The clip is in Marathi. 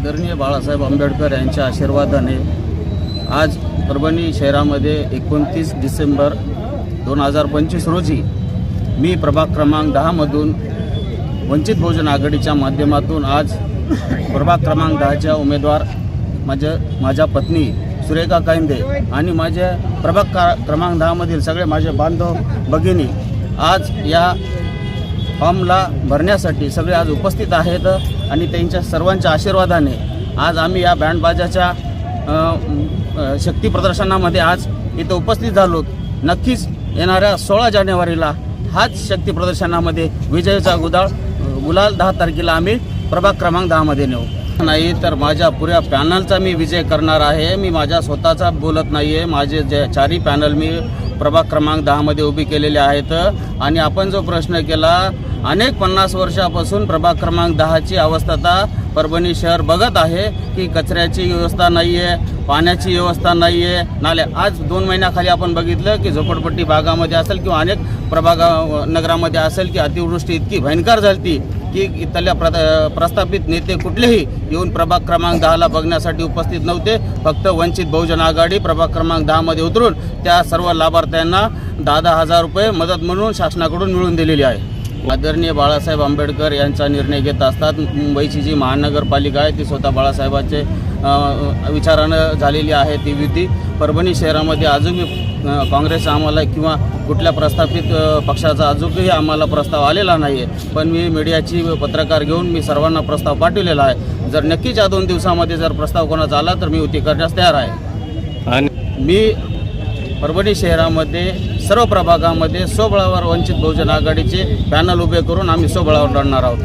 आदरणीय बाळासाहेब आंबेडकर यांच्या आशीर्वादाने आज परभणी शहरामध्ये 29 डिसेंबर 2025 रोजी मी प्रभाग क्रमांक 10 मधून वंचित बहुजन आघाडीच्या माध्यमातून आज प्रभाग क्रमांक 10च्या उमेदवार माझ्या पत्नी सुरेखा कायंदे आणि माझ्या प्रभाग क्रमांक 10 मधील सगळे माझे बांधव भगिनी आज या फॉर्मला भरण्यासाठी सगळे आज उपस्थित आहेत आणि त्यांच्या सर्वांच्या आशीर्वादाने आज आम्ही या बँडबाजाच्या शक्ती प्रदर्शनामध्ये आज इथं उपस्थित झालो। नक्कीच येणाऱ्या 16 जानेवारीला हाच शक्ती प्रदर्शनामध्ये विजयाचा गुलाल 10 तारखेला आम्ही प्रभाग क्रमांक 10 मध्ये नेऊ। नाही तर माझ्या पुऱ्या पॅनलचा मी विजय करणार आहे। मी माझ्या स्वतःचा बोलत नाही आहे। माझे जे 4ही पॅनल मी प्रभाग क्रमांक 10 मध्ये उभी केलेले आहेत आणि आपण जो प्रश्न केला अनेक 50 वर्षापासून प्रभाग क्रमांक 10ची अवस्था परभणी शहर बघत आहे की कचऱ्याची व्यवस्था नाही आहे, पाण्याची व्यवस्था नाही आहे, नाले आज 2 महिन्याखाली आपण बघितलं की झोपडपट्टी भागामध्ये असेल किंवा अनेक नगरामध्ये असेल की अतिवृष्टी इतकी भयंकर झाली की इथल्या प्रस्थापित नेते कुठलेही येऊन प्रभाग क्रमांक 10ला बघण्यासाठी उपस्थित नव्हते। फक्त वंचित बहुजन आघाडी प्रभाग क्रमांक 10 मध्ये उतरून त्या सर्व लाभार्थ्यांना 10,000 रुपये मदत म्हणून शासनाकडून मिळवून दिलेली आहे। आदरणीय बाळासाहेब आंबेडकर यांचा निर्णय घेत असतात। मुंबईची जी महानगरपालिका आहे ती स्वतः बाळासाहेबांचे विचारानं झालेली आहे ती युती। परभणी शहरामध्ये अजूनही काँग्रेस आम्हाला किंवा कुठल्या प्रस्थापित पक्षाचा अजूनही आम्हाला प्रस्ताव आलेला नाही आहे, पण मी मीडियाची पत्रकार घेऊन मी सर्वांना प्रस्ताव पाठवलेला आहे। जर नक्कीच या 2 दिवसामध्ये जर प्रस्ताव कोणाचा आला तर मी युती करण्यास तयार आहे। आणि मी परभणी शहरामध्ये सर्व प्रभागामध्ये स्वबळावर वंचित बहुजन आघाडीचे पॅनल उभे करून आम्ही स्वबळावर लढणार आहोत।